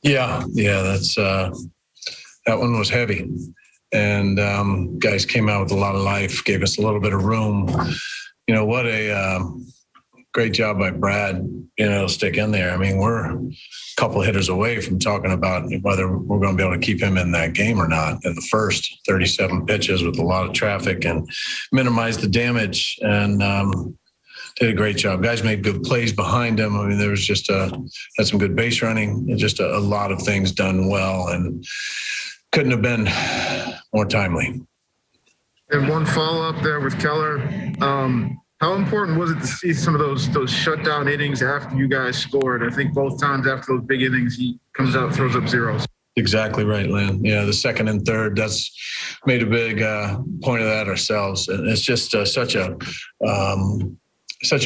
Yeah, that one was heavy. And guys came out with a lot of life, gave us a little bit of room. What a great job by Brad, stick in there. I mean, we're a couple of hitters away from talking about whether we're going to be able to keep him in that game or not in the first 37 pitches with a lot of traffic and minimize the damage. And did a great job. Guys made good plays behind him. I mean, there was had some good base running, and just a lot of things done well, and couldn't have been more timely. And one follow-up there with Keller. How important was it to see some of those shutdown innings after you guys scored? I think both times after those big innings, he comes out, throws up zeros. Exactly right, Lynn. Yeah, the second and third, that's made a big point of that ourselves. And it's just such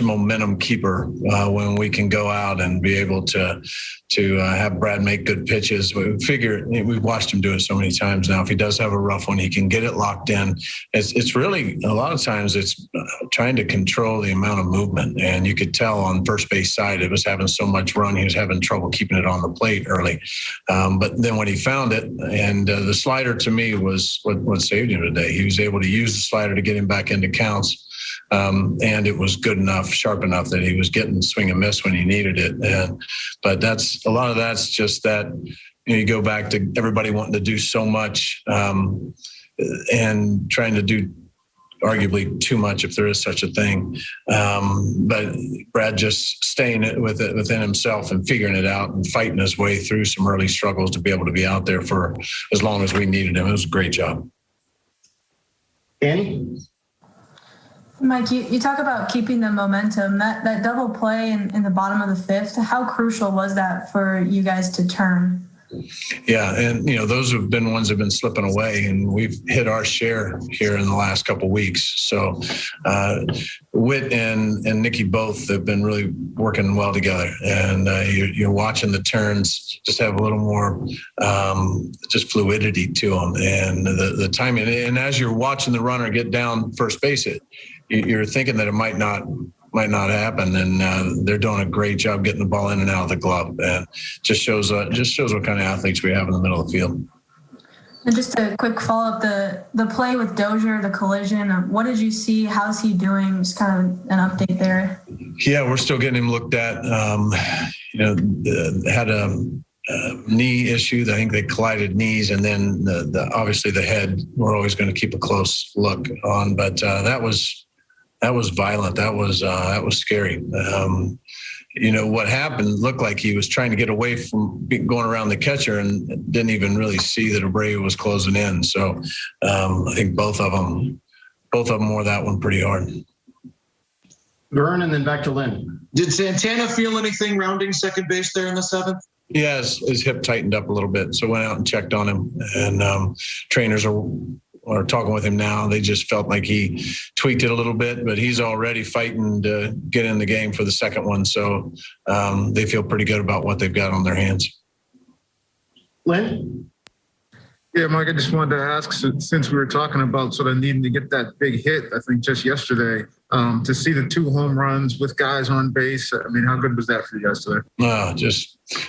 a momentum keeper when we can go out and be able to have Brad make good pitches. We've watched him do it so many times now. If he does have a rough one, he can get it locked in. It's really, a lot of times it's trying to control the amount of movement. And you could tell on first base side, it was having so much run, he was having trouble keeping it on the plate early. But then when he found it, and the slider to me was what saved him today. He was able to use the slider to get him back into counts. And it was good enough, sharp enough that he was getting swing and miss when he needed it. But a lot of that's just that, you go back to everybody wanting to do so much and trying to do arguably too much, if there is such a thing. But Brad just staying within himself and figuring it out and fighting his way through some early struggles to be able to be out there for as long as we needed him. It was a great job. Annie? Mike, you talk about keeping the momentum. That double play in the bottom of the fifth, how crucial was that for you guys to turn? Yeah, and those have been ones that have been slipping away, and we've hit our share here in the last couple of weeks. So Whit and Nikki both have been really working well together, and you're watching the turns just have a little more just fluidity to them, and the timing. And as you're watching the runner get down first base, you're thinking that it might not happen, and they're doing a great job getting the ball in and out of the glove, and just shows what kind of athletes we have in the middle of the field. And just a quick follow-up, the play with Dozier, the collision, what did you see? How's he doing? Just kind of an update there. Yeah, we're still getting him looked at. Had a knee issue. I think they collided knees, and then obviously the head we're always going to keep a close look on, but that was violent. That was scary. What happened looked like he was trying to get away from going around the catcher and didn't even really see that Abreu was closing in. So I think both of them wore that one pretty hard. Vern, and then back to Lynn. Did Santana feel anything rounding second base there in the seventh? Yeah, his hip tightened up a little bit. So went out and checked on him, and trainers are talking with him now. They just felt like he tweaked it a little bit, but he's already fighting to get in the game for the second one. So they feel pretty good about what they've got on their hands. Lynn? Yeah, Mike, I just wanted to ask, since we were talking about sort of needing to get that big hit, I think just yesterday, to see the 2 home runs with guys on base, I mean, how good was that for you guys today?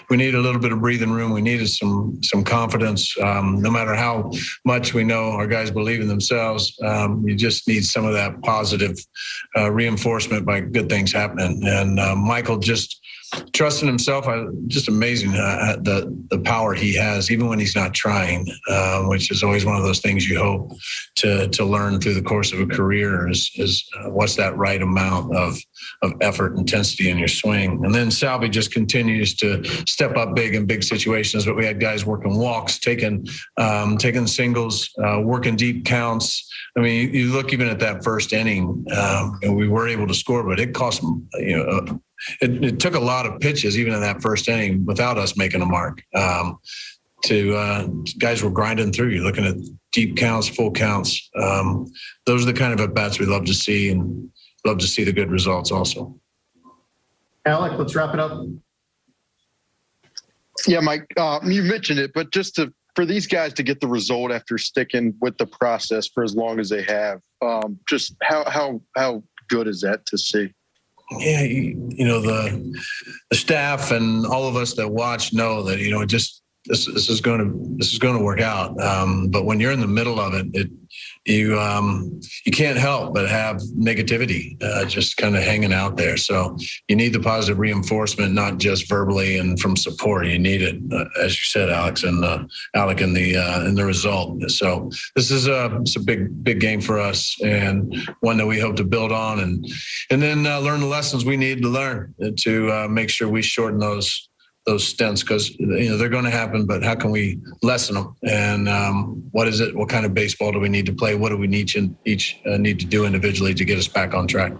We needed a little bit of breathing room. We needed some confidence. No matter how much we know our guys believe in themselves, you just need some of that positive reinforcement by good things happening. And Michael just trusting himself, just amazing the power he has, even when he's not trying, which is always one of those things you hope to learn through the course of a career is what's that right amount of effort, intensity in your swing. And then Salvi just continues to step up big in big situations, but we had guys working walks, taking singles, working deep counts. I mean, you look even at that first inning, and we were able to score, but it cost them, it took a lot of pitches, even in that first inning, without us making a mark. Guys were grinding through. You're looking at deep counts, full counts. Those are the kind of at-bats we love to see, and love to see the good results also. Alec, let's wrap it up. Yeah, Mike, you mentioned it, but just for these guys to get the result after sticking with the process for as long as they have, just how good is that to see? yeah, the staff and all of us that watch know that this is going to work out. But when you're in the middle of it, you can't help but have negativity just kind of hanging out there. So you need the positive reinforcement, not just verbally and from support. You need it, as you said, Alex, and Alec, in the result. So this is it's a big game for us, and one that we hope to build on, and then learn the lessons we need to learn to make sure we shorten those stints, because they're going to happen, but how can we lessen them? And what is it? What kind of baseball do we need to play? What do we each need to do individually to get us back on track?